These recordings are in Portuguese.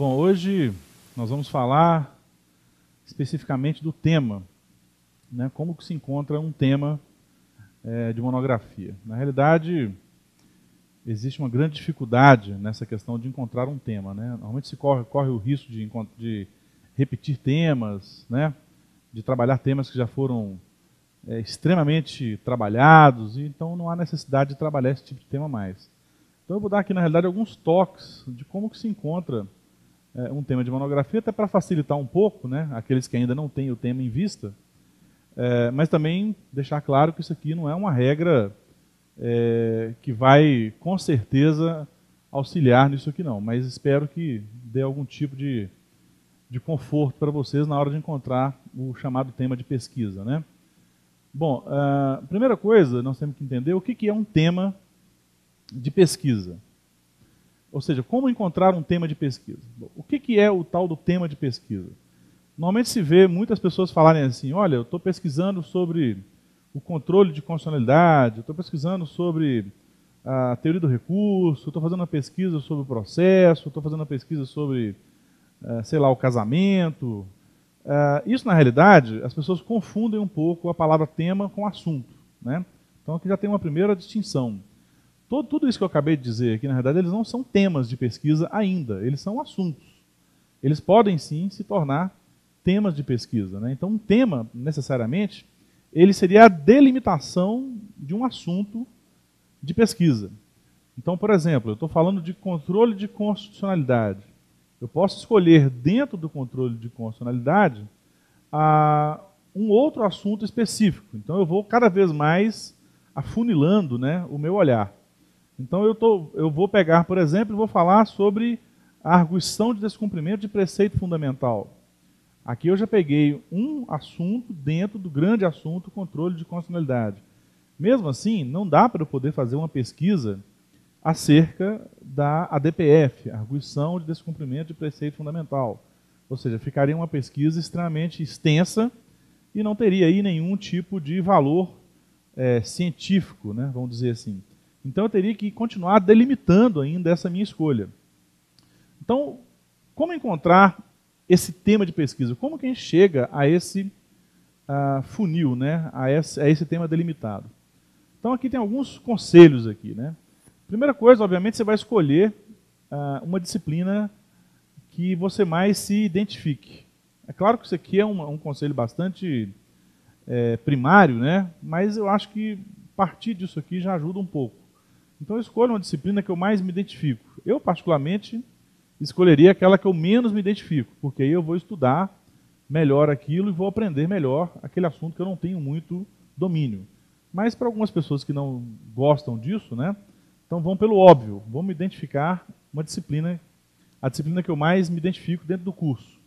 Bom, hoje nós vamos falar especificamente do tema, né? Como que se encontra um tema de monografia. Na realidade, existe uma grande dificuldade nessa questão de encontrar um tema, né? Normalmente se corre o risco de repetir temas, né? De trabalhar temas que já foram extremamente trabalhados, e então não há necessidade de trabalhar esse tipo de tema mais. Então eu vou dar aqui, na realidade, alguns toques de como que se encontra um tema de monografia, até para facilitar um pouco, né, aqueles que ainda não têm o tema em vista, mas também deixar claro que isso aqui não é uma regra que vai, com certeza, auxiliar nisso aqui não, mas espero que dê algum tipo de conforto para vocês na hora de encontrar o chamado tema de pesquisa, né? Bom, a primeira coisa, nós temos que entender o que é um tema de pesquisa. Ou seja, como encontrar um tema de pesquisa? O que é o tal do tema de pesquisa? Normalmente se vê muitas pessoas falarem assim, olha, eu estou pesquisando sobre o controle de constitucionalidade, eu estou pesquisando sobre a teoria do recurso, estou fazendo uma pesquisa sobre o processo, estou fazendo uma pesquisa sobre, sei lá, o casamento. Isso, na realidade, as pessoas confundem um pouco a palavra tema com assunto, né? Então aqui já tem uma primeira distinção. Tudo isso que eu acabei de dizer aqui, na verdade, eles não são temas de pesquisa ainda, eles são assuntos. Eles podem, sim, se tornar temas de pesquisa, né? Então, um tema, necessariamente, ele seria a delimitação de um assunto de pesquisa. Então, por exemplo, eu estou falando de controle de constitucionalidade. Eu posso escolher, dentro do controle de constitucionalidade, um outro assunto específico. Então, eu vou cada vez mais afunilando, né, o meu olhar. Então eu vou pegar, por exemplo, e vou falar sobre a arguição de descumprimento de preceito fundamental. Aqui eu já peguei um assunto dentro do grande assunto controle de constitucionalidade. Mesmo assim, não dá para eu poder fazer uma pesquisa acerca da ADPF, arguição de descumprimento de preceito fundamental. Ou seja, ficaria uma pesquisa extremamente extensa e não teria aí nenhum tipo de valor científico, né, vamos dizer assim. Então eu teria que continuar delimitando ainda essa minha escolha. Então, como encontrar esse tema de pesquisa? Como que a gente chega a esse funil, né? a esse tema delimitado? Então aqui tem alguns conselhos aqui, né? Primeira coisa, obviamente, você vai escolher uma disciplina que você mais se identifique. É claro que isso aqui é um conselho bastante primário, né? Mas eu acho que partir disso aqui já ajuda um pouco. Então eu escolho uma disciplina que eu mais me identifico. Eu, particularmente, escolheria aquela que eu menos me identifico, porque aí eu vou estudar melhor aquilo e vou aprender melhor aquele assunto que eu não tenho muito domínio. Mas para algumas pessoas que não gostam disso, né, então vão pelo óbvio, vão me identificar uma disciplina, a disciplina que eu mais me identifico dentro do curso.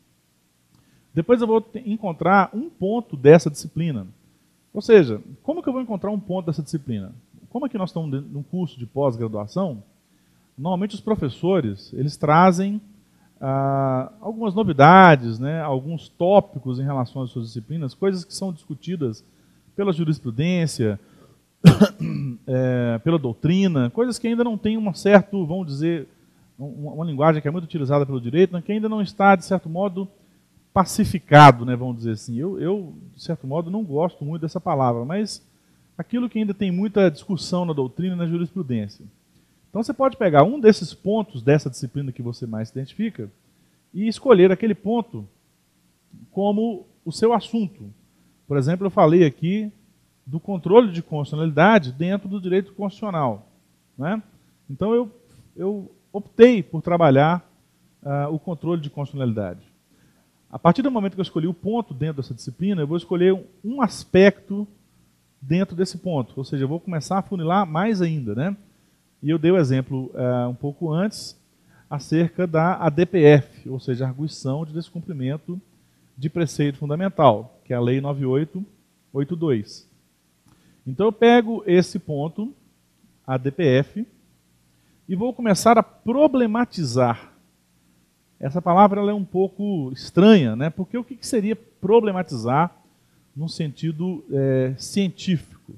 Depois eu vou encontrar um ponto dessa disciplina. Ou seja, como que eu vou encontrar um ponto dessa disciplina? Como é que nós estamos num curso de pós-graduação, normalmente os professores eles trazem algumas novidades, né, alguns tópicos em relação às suas disciplinas, coisas que são discutidas pela jurisprudência, pela doutrina, coisas que ainda não têm um certo, vamos dizer, uma linguagem que é muito utilizada pelo direito, que ainda não está, de certo modo, pacificado, né, vamos dizer assim. Eu, de certo modo, não gosto muito dessa palavra, mas aquilo que ainda tem muita discussão na doutrina e na jurisprudência. Então você pode pegar um desses pontos dessa disciplina que você mais se identifica e escolher aquele ponto como o seu assunto. Por exemplo, eu falei aqui do controle de constitucionalidade dentro do direito constitucional, né? Então eu optei por trabalhar o controle de constitucionalidade. A partir do momento que eu escolhi o ponto dentro dessa disciplina, eu vou escolher um aspecto dentro desse ponto, ou seja, eu vou começar a funilar mais ainda, né? E eu dei o exemplo um pouco antes acerca da ADPF, ou seja, arguição de descumprimento de preceito fundamental, que é a Lei 9882. Então eu pego esse ponto, ADPF, e vou começar a problematizar. Essa palavra ela é um pouco estranha, né? Porque o que seria problematizar num sentido científico?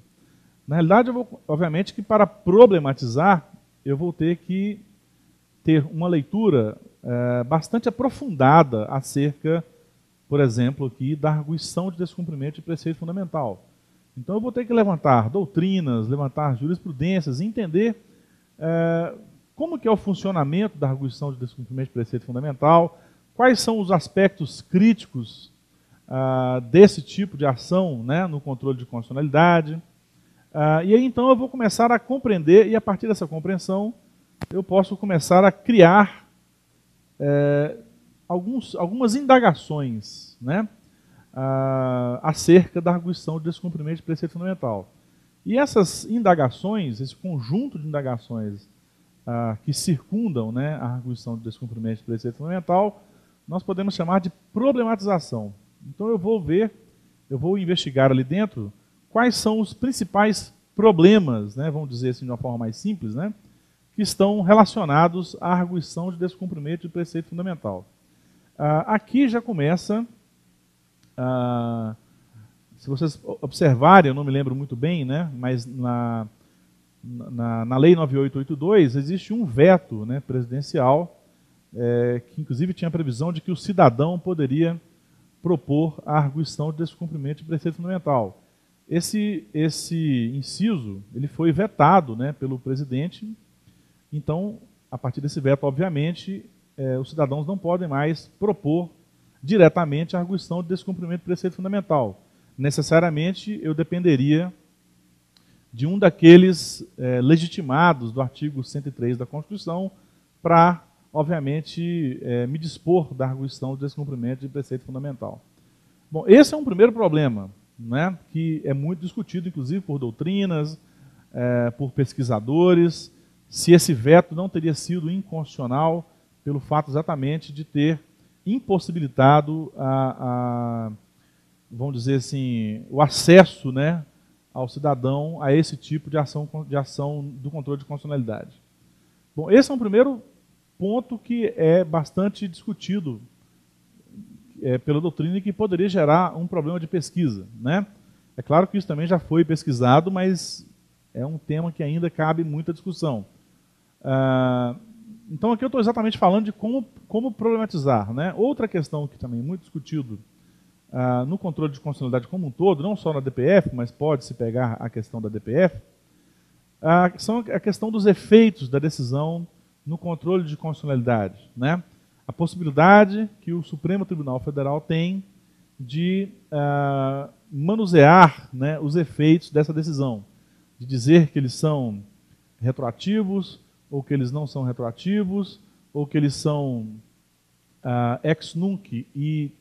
Na realidade, obviamente que para problematizar, eu vou ter que ter uma leitura bastante aprofundada acerca, por exemplo, aqui da arguição de descumprimento de preceito fundamental. Então eu vou ter que levantar doutrinas, levantar jurisprudências, entender como que é o funcionamento da arguição de descumprimento de preceito fundamental, quais são os aspectos críticos desse tipo de ação, né, no controle de constitucionalidade. E aí então eu vou começar a compreender, e a partir dessa compreensão eu posso começar a criar algumas indagações, né, acerca da arguição de descumprimento de preceito fundamental. E essas indagações, esse conjunto de indagações que circundam, né, a arguição de descumprimento de preceito fundamental, nós podemos chamar de problematização. Então eu vou investigar ali dentro quais são os principais problemas, né, vamos dizer assim de uma forma mais simples, né, que estão relacionados à arguição de descumprimento de preceito fundamental. Aqui já começa, se vocês observarem, eu não me lembro muito bem, né, mas na Lei 9882 existe um veto, né, presidencial, que inclusive tinha a previsão de que o cidadão poderia propor a arguição de descumprimento de preceito fundamental. Esse inciso ele foi vetado, né, pelo presidente. Então, a partir desse veto, obviamente, os cidadãos não podem mais propor diretamente a arguição de descumprimento de preceito fundamental. Necessariamente, eu dependeria de um daqueles legitimados do artigo 103 da Constituição para, obviamente, me dispor da arguição de descumprimento de preceito fundamental. Bom, esse é um primeiro problema, né, que é muito discutido, inclusive, por doutrinas, por pesquisadores, se esse veto não teria sido inconstitucional pelo fato exatamente de ter impossibilitado vamos dizer assim, o acesso, né, ao cidadão a esse tipo de ação do controle de constitucionalidade. Bom, esse é um primeiro ponto que é bastante discutido pela doutrina e que poderia gerar um problema de pesquisa, né? É claro que isso também já foi pesquisado, mas é um tema que ainda cabe muita discussão. Então aqui eu estou exatamente falando de como problematizar, né? Outra questão que também é muito discutido no controle de constitucionalidade como um todo, não só na DPF, mas pode-se pegar a questão da DPF, são a questão dos efeitos da decisão no controle de constitucionalidade, né? A possibilidade que o Supremo Tribunal Federal tem de manusear, né, os efeitos dessa decisão, de dizer que eles são retroativos, ou que eles não são retroativos, ou que eles são ex nunc e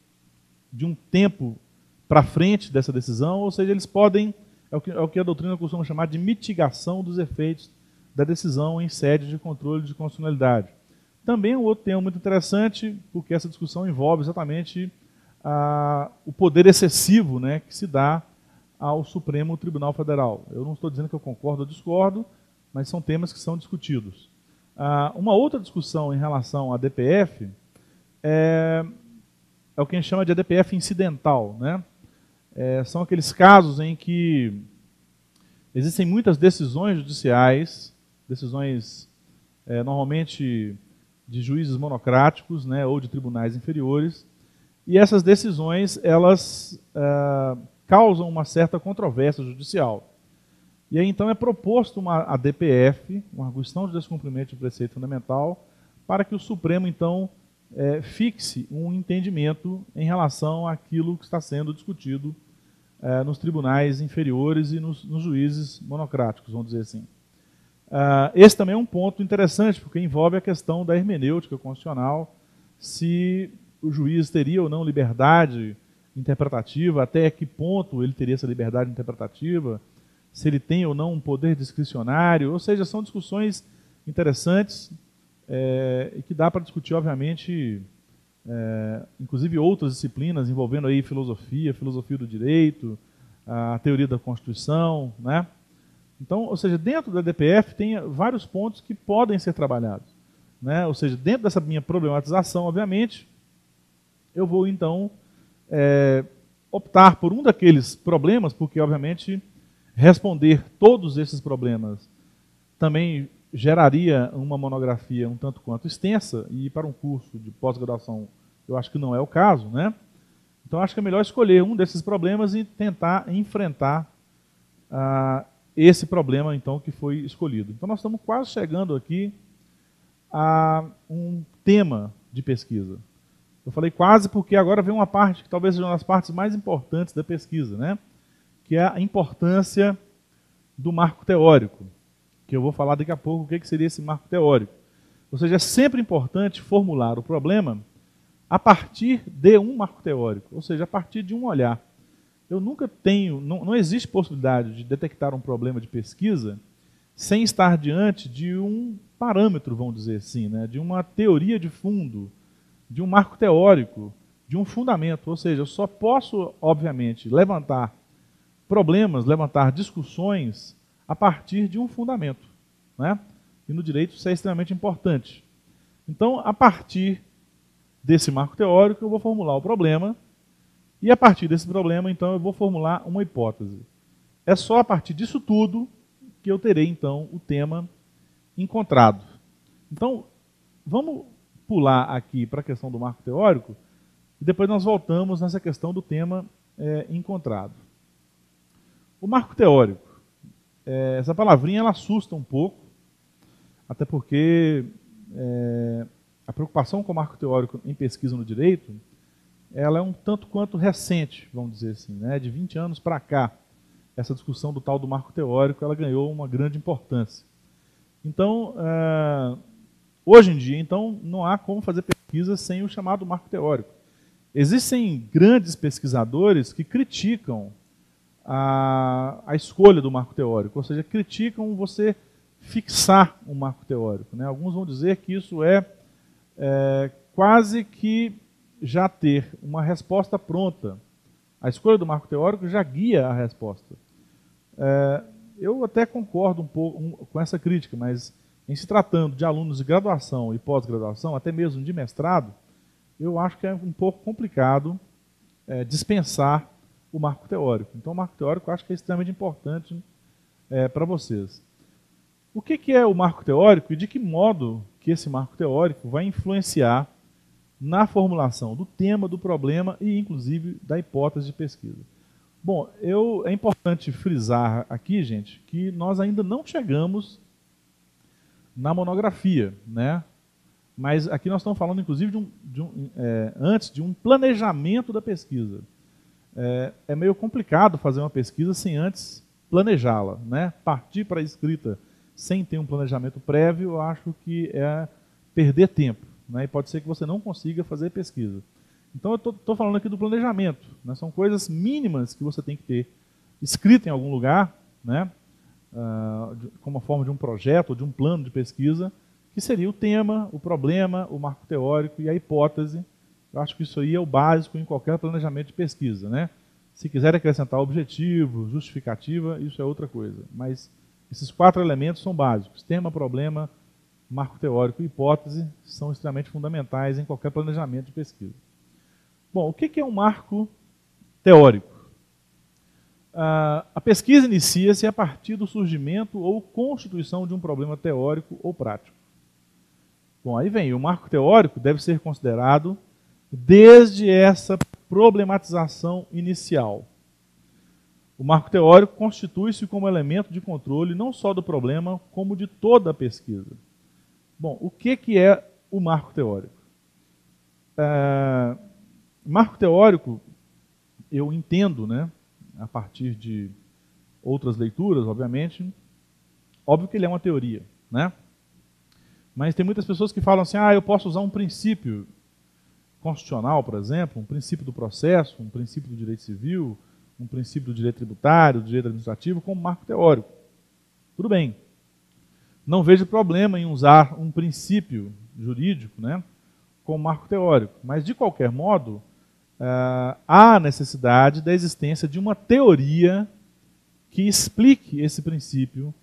de um tempo para frente dessa decisão, ou seja, eles podem, é o que a doutrina costuma chamar de mitigação dos efeitos da decisão em sede de controle de constitucionalidade. Também um outro tema muito interessante, porque essa discussão envolve exatamente o poder excessivo, né, que se dá ao Supremo Tribunal Federal. Eu não estou dizendo que eu concordo ou discordo, mas são temas que são discutidos. Uma outra discussão em relação à DPF é o que a gente chama de ADPF incidental, né? São aqueles casos em que existem muitas decisões judiciais, decisões normalmente de juízes monocráticos, né, ou de tribunais inferiores, e essas decisões elas causam uma certa controvérsia judicial. E aí então é proposto uma ADPF, uma arguição de descumprimento de preceito fundamental, para que o Supremo então fixe um entendimento em relação àquilo que está sendo discutido nos tribunais inferiores e nos juízes monocráticos, vamos dizer assim. Esse também é um ponto interessante, porque envolve a questão da hermenêutica constitucional, se o juiz teria ou não liberdade interpretativa, até que ponto ele teria essa liberdade interpretativa, se ele tem ou não um poder discricionário, ou seja, são discussões interessantes e que dá para discutir, obviamente, inclusive outras disciplinas envolvendo aí filosofia do direito, a teoria da Constituição, né? Então, ou seja, dentro da DPF tem vários pontos que podem ser trabalhados, né? Ou seja, dentro dessa minha problematização, obviamente, eu vou então optar por um daqueles problemas, porque obviamente responder todos esses problemas também geraria uma monografia um tanto quanto extensa, e para um curso de pós-graduação eu acho que não é o caso, né? Então acho que é melhor escolher um desses problemas e tentar enfrentar esse problema então que foi escolhido. Então nós estamos quase chegando aqui a um tema de pesquisa. Eu falei quase porque agora vem uma parte que talvez seja uma das partes mais importantes da pesquisa, né? Que é a importância do marco teórico, que eu vou falar daqui a pouco o que seria esse marco teórico. Ou seja, é sempre importante formular o problema a partir de um marco teórico, ou seja, a partir de um olhar. Eu nunca tenho, não existe possibilidade de detectar um problema de pesquisa sem estar diante de um parâmetro, vamos dizer assim, né? De uma teoria de fundo, de um marco teórico, de um fundamento. Ou seja, eu só posso, obviamente, levantar problemas, levantar discussões a partir de um fundamento, né? E no direito isso é extremamente importante. Então, a partir desse marco teórico, eu vou formular o problema, e a partir desse problema, então, eu vou formular uma hipótese. É só a partir disso tudo que eu terei, então, o tema encontrado. Então, vamos pular aqui para a questão do marco teórico, e depois nós voltamos nessa questão do tema encontrado. O marco teórico, essa palavrinha ela assusta um pouco, até porque a preocupação com o marco teórico em pesquisa no direito, ela é um tanto quanto recente, vamos dizer assim, né? De 20 anos para cá, essa discussão do tal do marco teórico, ela ganhou uma grande importância. Então, hoje em dia, então, não há como fazer pesquisa sem o chamado marco teórico. Existem grandes pesquisadores que criticam a escolha do marco teórico, ou seja, criticam você fixar um marco teórico, né? Alguns vão dizer que isso é quase que já ter uma resposta pronta. A escolha do marco teórico já guia a resposta. Eu até concordo um pouco com essa crítica, mas em se tratando de alunos de graduação e pós-graduação, até mesmo de mestrado, eu acho que é um pouco complicado dispensar o marco teórico. Então, o marco teórico eu acho que é extremamente importante para vocês. O que é o marco teórico e de que modo que esse marco teórico vai influenciar na formulação do tema, do problema e, inclusive, da hipótese de pesquisa? Bom, é importante frisar aqui, gente, que nós ainda não chegamos na monografia, né? Mas aqui nós estamos falando, inclusive, antes de um planejamento da pesquisa. É meio complicado fazer uma pesquisa sem antes planejá-la, né? Partir para a escrita sem ter um planejamento prévio, eu acho que é perder tempo, né? E pode ser que você não consiga fazer pesquisa. Então eu estou falando aqui do planejamento, né? São coisas mínimas que você tem que ter escrito em algum lugar, né? Como forma de um projeto ou de um plano de pesquisa, que seria o tema, o problema, o marco teórico e a hipótese. Eu acho que isso aí é o básico em qualquer planejamento de pesquisa, né? Se quiser acrescentar objetivo, justificativa, isso é outra coisa. Mas esses 4 elementos são básicos. Tema, problema, marco teórico e hipótese são extremamente fundamentais em qualquer planejamento de pesquisa. Bom, o que é um marco teórico? A pesquisa inicia-se a partir do surgimento ou constituição de um problema teórico ou prático. Bom, aí vem, o marco teórico deve ser considerado desde essa problematização inicial. O marco teórico constitui-se como elemento de controle não só do problema, como de toda a pesquisa. Bom, o que é o marco teórico? Marco teórico, eu entendo, né, a partir de outras leituras, obviamente, óbvio que ele é uma teoria, né? Mas tem muitas pessoas que falam assim, eu posso usar um princípio constitucional, por exemplo, um princípio do processo, um princípio do direito civil, um princípio do direito tributário, do direito administrativo, como marco teórico. Tudo bem. Não vejo problema em usar um princípio jurídico, né, como marco teórico, mas, de qualquer modo, há necessidade da existência de uma teoria que explique esse princípio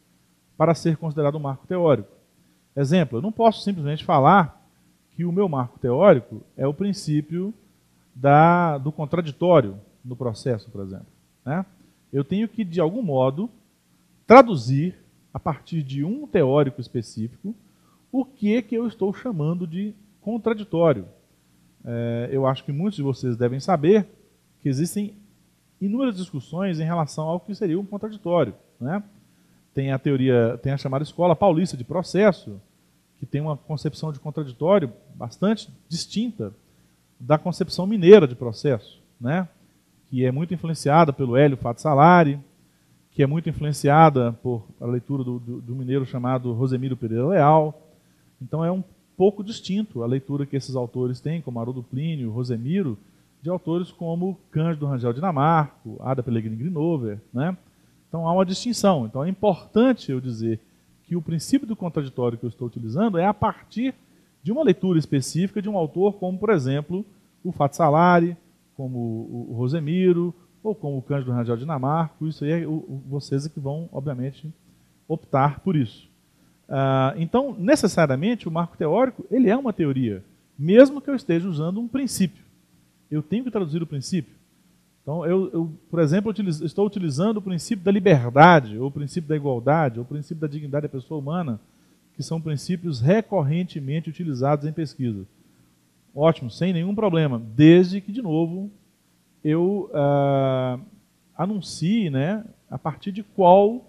para ser considerado um marco teórico. Exemplo, eu não posso simplesmente falar que o meu marco teórico é o princípio do contraditório no processo, por exemplo, né? Eu tenho que, de algum modo, traduzir a partir de um teórico específico, o que eu estou chamando de contraditório. Eu acho que muitos de vocês devem saber que existem inúmeras discussões em relação ao que seria um contraditório, né? Tem a chamada escola paulista de processo, que tem uma concepção de contraditório bastante distinta da concepção mineira de processo, né? Que é muito influenciada pelo Hélio Fato Salari, que é muito influenciada por a leitura do mineiro chamado Rosemiro Pereira Leal. Então é um pouco distinto a leitura que esses autores têm, como Haroldo Plínio, Rosemiro, de autores como Cândido Rangel Dinamarco, Ada Pellegrini Grinover, né? Então há uma distinção. Então é importante eu dizer que o princípio do contraditório que eu estou utilizando é a partir de uma leitura específica de um autor como, por exemplo, o Fato Salari, como o Rosemiro, ou como o Cândido Rangel Dinamarco. Isso aí vocês é que vão, obviamente, optar por isso. Então, necessariamente, o marco teórico ele é uma teoria, mesmo que eu esteja usando um princípio. Eu tenho que traduzir o princípio. Então, por exemplo, estou utilizando o princípio da liberdade, ou o princípio da igualdade, ou o princípio da dignidade da pessoa humana, que são princípios recorrentemente utilizados em pesquisa. Ótimo, sem nenhum problema, desde que, de novo, eu anuncie, né, a partir de qual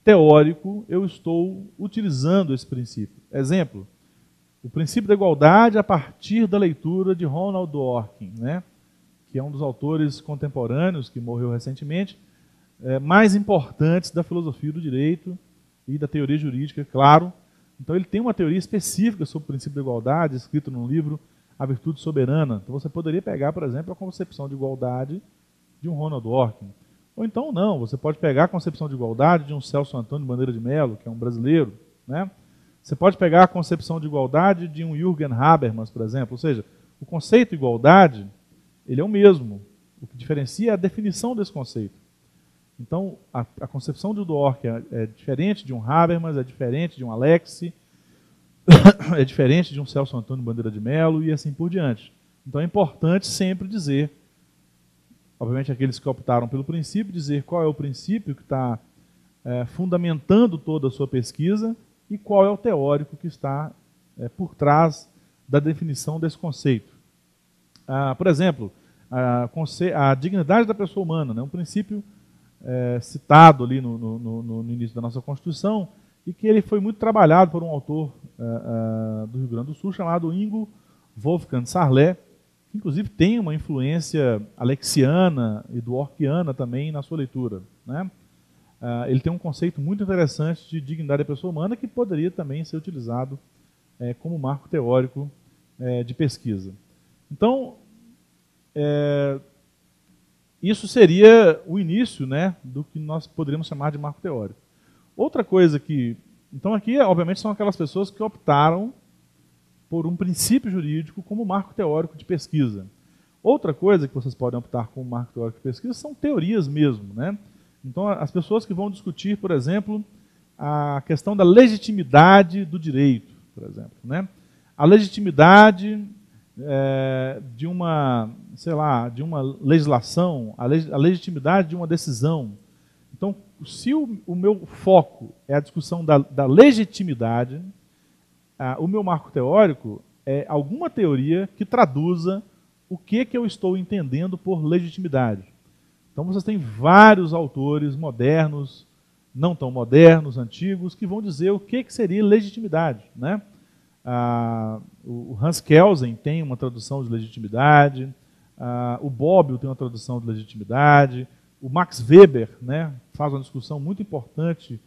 teórico eu estou utilizando esse princípio. Exemplo, o princípio da igualdade a partir da leitura de Ronald Dworkin, né, que é um dos autores contemporâneos, que morreu recentemente, mais importantes da filosofia do direito e da teoria jurídica, claro. Então ele tem uma teoria específica sobre o princípio da igualdade, escrito num livro, A Virtude Soberana. Então você poderia pegar, por exemplo, a concepção de igualdade de um Ronald Dworkin. Ou então não, você pode pegar a concepção de igualdade de um Celso Antônio Bandeira de Mello, que é um brasileiro, né? Você pode pegar a concepção de igualdade de um Jürgen Habermas, por exemplo. Ou seja, o conceito de igualdade, ele é o mesmo. O que diferencia é a definição desse conceito. Então, a concepção de Dworkin é diferente de um Habermas, é diferente de um Alexi, é diferente de um Celso Antônio Bandeira de Mello e assim por diante. Então é importante sempre dizer, obviamente aqueles que optaram pelo princípio, dizer qual é o princípio que está fundamentando toda a sua pesquisa e qual é o teórico que está por trás da definição desse conceito. Por exemplo, a dignidade da pessoa humana, né, um princípio citado ali no início da nossa Constituição, e que ele foi muito trabalhado por um autor do Rio Grande do Sul chamado Ingo Wolfgang Sarlé, que inclusive tem uma influência alexiana e dworkiana também na sua leitura, né? Ele tem um conceito muito interessante de dignidade da pessoa humana que poderia também ser utilizado como marco teórico de pesquisa. Então, isso seria o início, né, do que nós poderíamos chamar de marco teórico. Outra coisa que... Então aqui, obviamente, são aquelas pessoas que optaram por um princípio jurídico como marco teórico de pesquisa. Outra coisa que vocês podem optar como marco teórico de pesquisa são teorias mesmo, né? Então as pessoas que vão discutir, por exemplo, a questão da legitimidade do direito, por exemplo, né? A legitimidade de uma, sei lá, de uma legislação, a legitimidade de uma decisão. Então, se o meu foco é a discussão da legitimidade, o meu marco teórico é alguma teoria que traduza o que eu estou entendendo por legitimidade. Então, vocês têm vários autores modernos, não tão modernos, antigos, que vão dizer o que seria legitimidade, né? O Hans Kelsen tem uma tradução de legitimidade, o Bobbio tem uma tradução de legitimidade, o Max Weber, né, faz uma discussão muito importante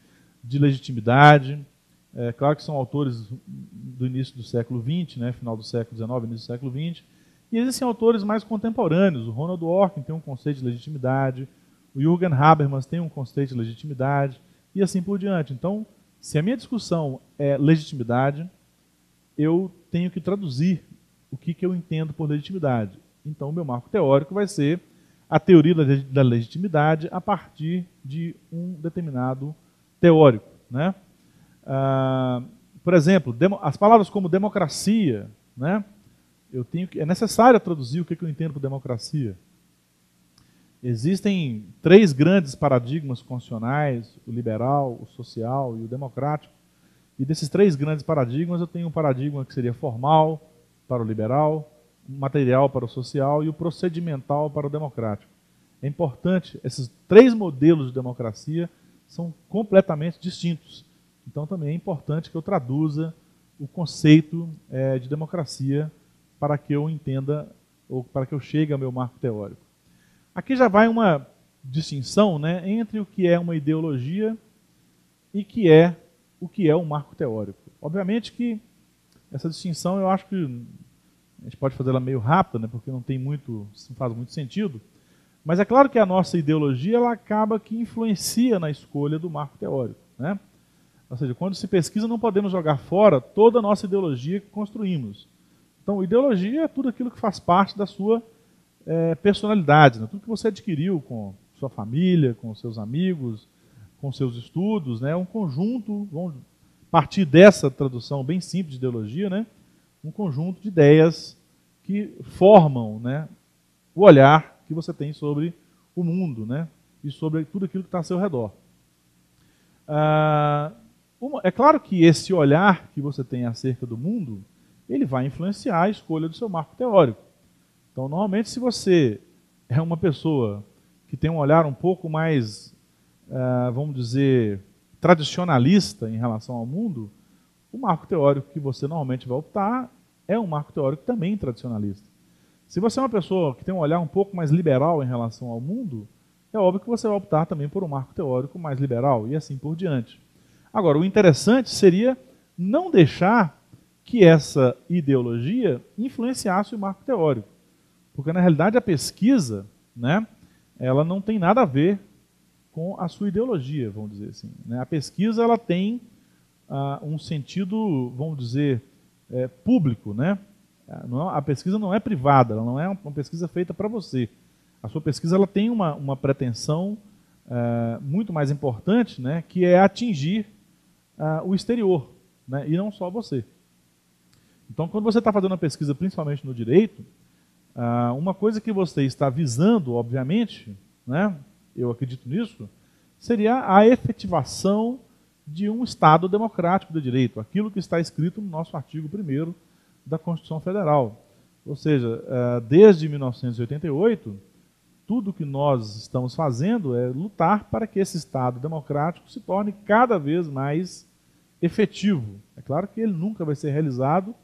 de legitimidade. Claro que são autores do início do século XX, né, final do século XIX, início do século XX, e existem autores mais contemporâneos. O Ronald Dworkin tem um conceito de legitimidade, o Jürgen Habermas tem um conceito de legitimidade, e assim por diante. Então, se a minha discussão é legitimidade, eu tenho que traduzir o que eu entendo por legitimidade. Então, o meu marco teórico vai ser a teoria da legitimidade a partir de um determinado teórico, né? Por exemplo, as palavras como democracia, né? É necessário traduzir o que eu entendo por democracia. Existem três grandes paradigmas constitucionais, o liberal, o social e o democrático. E desses três grandes paradigmas, eu tenho um paradigma que seria formal para o liberal, material para o social e o procedimental para o democrático. É importante, esses três modelos de democracia são completamente distintos. Então também é importante que eu traduza o conceito de democracia para que eu entenda, ou para que eu chegue ao meu marco teórico. Aqui já vai uma distinção, né, entre o que é uma ideologia e o que é um marco teórico. Obviamente que essa distinção eu acho que a gente pode fazer ela meio rápida, né, porque não faz muito sentido, mas é claro que a nossa ideologia ela acaba que influencia na escolha do marco teórico, né? Ou seja, quando se pesquisa não podemos jogar fora toda a nossa ideologia que construímos. Então, ideologia é tudo aquilo que faz parte da sua personalidade, né? Tudo que você adquiriu com sua família, com seus amigos, com seus estudos, né? Um conjunto, vamos partir dessa tradução bem simples de ideologia, né? Um conjunto de ideias que formam, né, o olhar que você tem sobre o mundo, né? E sobre tudo aquilo que está ao seu redor. É claro que esse olhar que você tem acerca do mundo, ele vai influenciar a escolha do seu marco teórico. Então, normalmente, se você é uma pessoa que tem um olhar um pouco mais, vamos dizer, tradicionalista em relação ao mundo, o marco teórico que você normalmente vai optar é um marco teórico também tradicionalista. Se você é uma pessoa que tem um olhar um pouco mais liberal em relação ao mundo, é óbvio que você vai optar também por um marco teórico mais liberal e assim por diante. Agora, o interessante seria não deixar que essa ideologia influenciasse o marco teórico. Porque, na realidade, a pesquisa, né, ela não tem nada a ver com a sua ideologia, vamos dizer assim, né? A pesquisa ela tem um sentido, vamos dizer, público, né? A pesquisa não é privada, ela não é uma pesquisa feita para você. A sua pesquisa ela tem uma pretensão muito mais importante, né, que é atingir o exterior, né, e não só você. Então, quando você está fazendo uma pesquisa, principalmente no direito, uma coisa que você está visando, obviamente, né, eu acredito nisso, seria a efetivação de um Estado democrático de direito, aquilo que está escrito no nosso artigo 1º da Constituição Federal. Ou seja, desde 1988, tudo que nós estamos fazendo é lutar para que esse Estado democrático se torne cada vez mais efetivo. É claro que ele nunca vai ser realizado,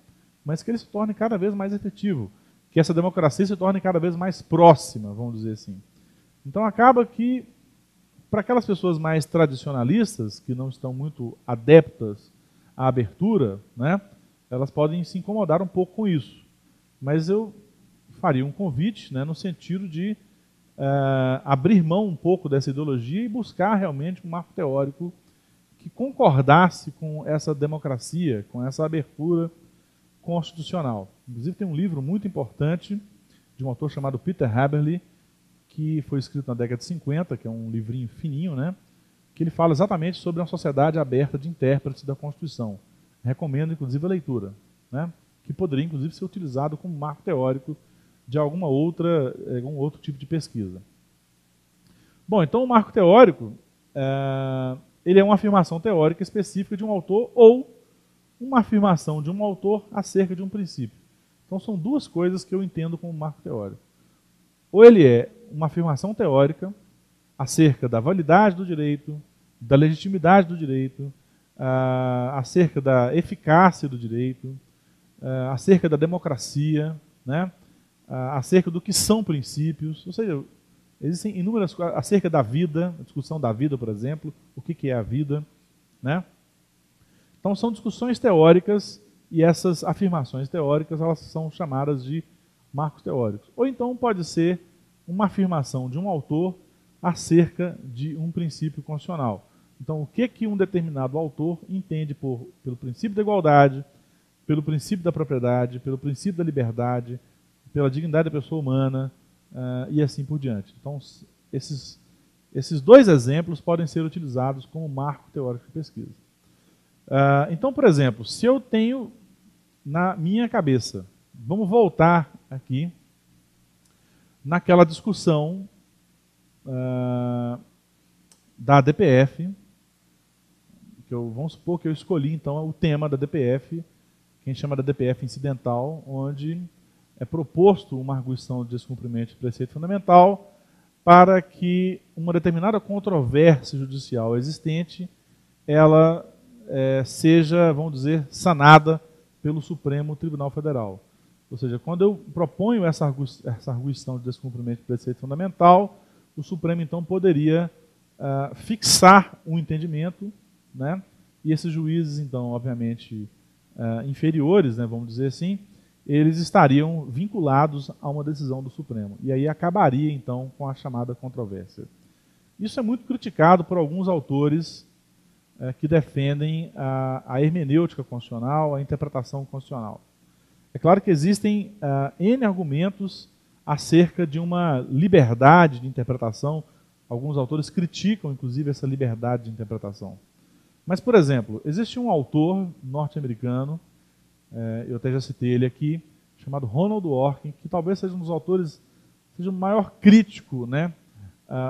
mas que ele se torne cada vez mais efetivo. Que essa democracia se torne cada vez mais próxima, vamos dizer assim. Então acaba que, para aquelas pessoas mais tradicionalistas, que não estão muito adeptas à abertura, né, elas podem se incomodar um pouco com isso. Mas eu faria um convite, né, no sentido de abrir mão um pouco dessa ideologia e buscar realmente um marco teórico que concordasse com essa democracia, com essa abertura constitucional. Inclusive tem um livro muito importante de um autor chamado Peter Haberle, que foi escrito na década de 50, que é um livrinho fininho, né, que ele fala exatamente sobre uma sociedade aberta de intérpretes da Constituição. Recomendo, inclusive, a leitura, né, que poderia, inclusive, ser utilizado como marco teórico de algum outro tipo de pesquisa. Bom, então o marco teórico ele é uma afirmação teórica específica de um autor ou uma afirmação de um autor acerca de um princípio. Então são duas coisas que eu entendo como marco teórico. Ou ele é uma afirmação teórica acerca da validade do direito, da legitimidade do direito, acerca da eficácia do direito, acerca da democracia, né? Acerca do que são princípios, ou seja, existem inúmeras coisas, acerca da vida, a discussão da vida, por exemplo, o que é a vida, né? Então são discussões teóricas e essas afirmações teóricas elas são chamadas de marcos teóricos. Ou então pode ser uma afirmação de um autor acerca de um princípio constitucional. Então o que um determinado autor entende pelo princípio da igualdade, pelo princípio da propriedade, pelo princípio da liberdade, pela dignidade da pessoa humana e assim por diante. Então, esses dois exemplos podem ser utilizados como marco teórico de pesquisa. Então, por exemplo, se eu tenho na minha cabeça, vamos voltar aqui naquela discussão da DPF, vamos supor que eu escolhi então o tema da DPF, que a gente chama da DPF incidental, onde é proposto uma arguição de descumprimento de preceito fundamental para que uma determinada controvérsia judicial existente, ela seja, vamos dizer, sanada pelo Supremo Tribunal Federal. Ou seja, quando eu proponho essa arguição de descumprimento de preceito fundamental, o Supremo então poderia fixar um entendimento, né? E esses juízes, então, obviamente, inferiores, né, vamos dizer assim, eles estariam vinculados a uma decisão do Supremo. E aí acabaria, então, com a chamada controvérsia. Isso é muito criticado por alguns autores que defendem a hermenêutica constitucional, a interpretação constitucional. É claro que existem N argumentos acerca de uma liberdade de interpretação. Alguns autores criticam, inclusive, essa liberdade de interpretação. Mas, por exemplo, existe um autor norte-americano, eu até já citei ele aqui, chamado Ronald Dworkin, que talvez seja um dos autores, seja o maior crítico, né,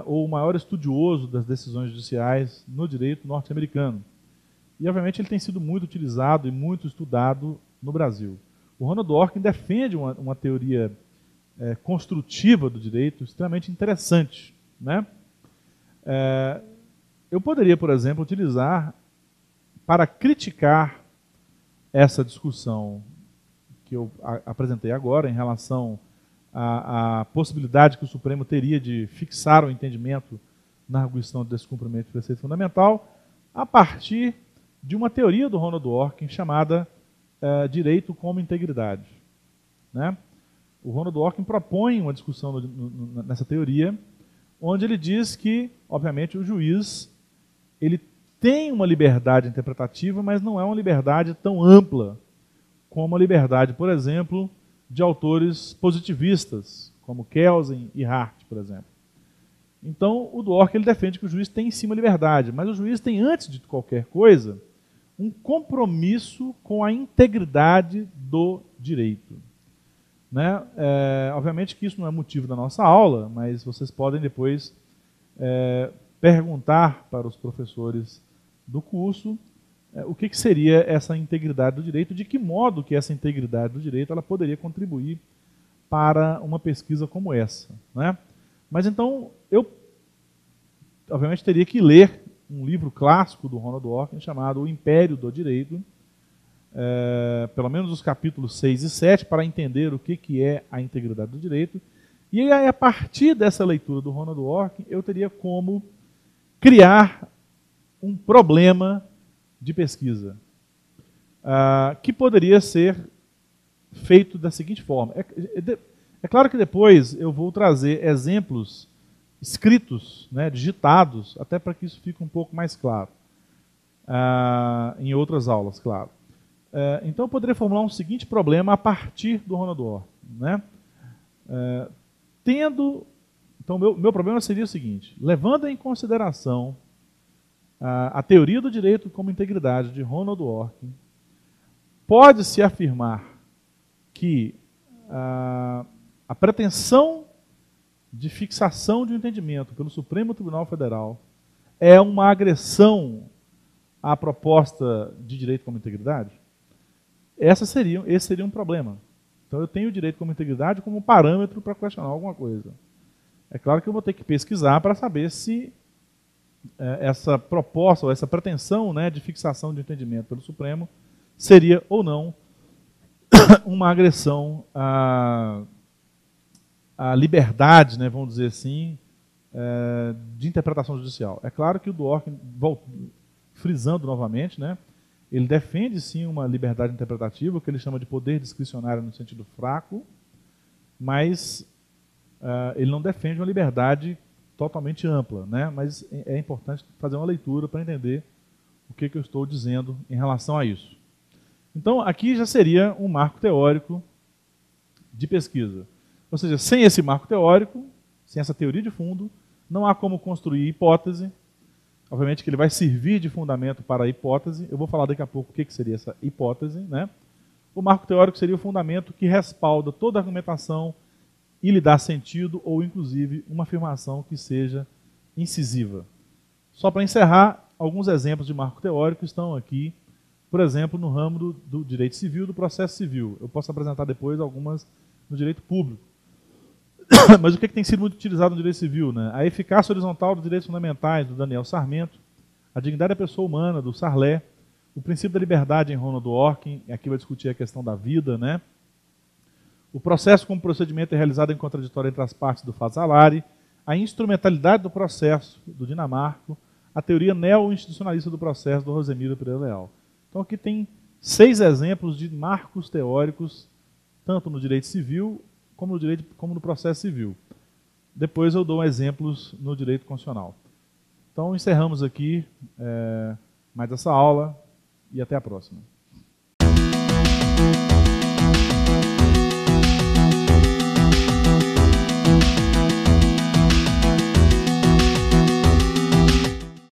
ou o maior estudioso das decisões judiciais no direito norte-americano. E, obviamente, ele tem sido muito utilizado e muito estudado no Brasil. O Ronald Dworkin defende uma teoria construtiva do direito extremamente interessante, né? Eu poderia, por exemplo, utilizar para criticar essa discussão que eu apresentei agora em relação à possibilidade que o Supremo teria de fixar o entendimento na arguição de descumprimento de preceito fundamental, a partir de uma teoria do Ronald Dworkin chamada direito como integridade, né? O Ronald Dworkin propõe uma discussão nessa teoria, onde ele diz que, obviamente, o juiz ele tem uma liberdade interpretativa, mas não é uma liberdade tão ampla como a liberdade, por exemplo, de autores positivistas, como Kelsen e Hart, por exemplo. Então, o Dworkin ele defende que o juiz tem sim uma liberdade, mas o juiz tem, antes de qualquer coisa, um compromisso com a integridade do direito. Né? Obviamente que isso não é motivo da nossa aula, mas vocês podem depois perguntar para os professores do curso o que seria essa integridade do direito, de que modo que essa integridade do direito ela poderia contribuir para uma pesquisa como essa. Né? Mas então, eu obviamente teria que ler um livro clássico do Ronald Dworkin chamado O Império do Direito, pelo menos os capítulos 6 e 7, para entender o que é a integridade do direito. E aí, a partir dessa leitura do Ronald Dworkin, eu teria como criar um problema de pesquisa, que poderia ser feito da seguinte forma. É claro que depois eu vou trazer exemplos escritos, né, digitados, até para que isso fique um pouco mais claro, em outras aulas, claro. Então eu poderia formular um seguinte problema a partir do Ronald Dworkin, né? Então meu problema seria o seguinte: levando em consideração a teoria do direito como integridade de Ronald Dworkin, pode-se afirmar que a pretensão de fixação de um entendimento pelo Supremo Tribunal Federal é uma agressão à proposta de direito como integridade? Esse seria um problema. Então eu tenho o direito como integridade como parâmetro para questionar alguma coisa. É claro que eu vou ter que pesquisar para saber se essa proposta ou essa pretensão, né, de fixação de entendimento pelo Supremo seria ou não uma agressão à liberdade, né, vamos dizer assim, de interpretação judicial. É claro que o Dworkin, frisando novamente, né, ele defende sim uma liberdade interpretativa, o que ele chama de poder discricionário no sentido fraco, mas ele não defende uma liberdade totalmente ampla, né? Mas é importante fazer uma leitura para entender o que eu estou dizendo em relação a isso. Então, aqui já seria um marco teórico de pesquisa. Ou seja, sem esse marco teórico, sem essa teoria de fundo, não há como construir hipótese. Obviamente que ele vai servir de fundamento para a hipótese. Eu vou falar daqui a pouco o que seria essa hipótese, né? O marco teórico seria o fundamento que respalda toda a argumentação e lhe dar sentido ou, inclusive, uma afirmação que seja incisiva. Só para encerrar, alguns exemplos de marco teórico estão aqui, por exemplo, no ramo do direito civil, do processo civil. Eu posso apresentar depois algumas no direito público. Mas o que tem sido muito utilizado no direito civil? Né? A eficácia horizontal dos direitos fundamentais, do Daniel Sarmento, a dignidade da pessoa humana, do Sarlé, o princípio da liberdade em Ronald Dworkin, aqui vai discutir a questão da vida, né? O processo como procedimento é realizado em contraditório entre as partes, do Fazzolari, a instrumentalidade do processo, do Dinamarco, a teoria neo-institucionalista do processo, do Rosemiro Pereira Leal. Então aqui tem 6 exemplos de marcos teóricos, tanto no direito civil como no processo civil. Depois eu dou exemplos no direito constitucional. Então encerramos aqui mais essa aula e até a próxima.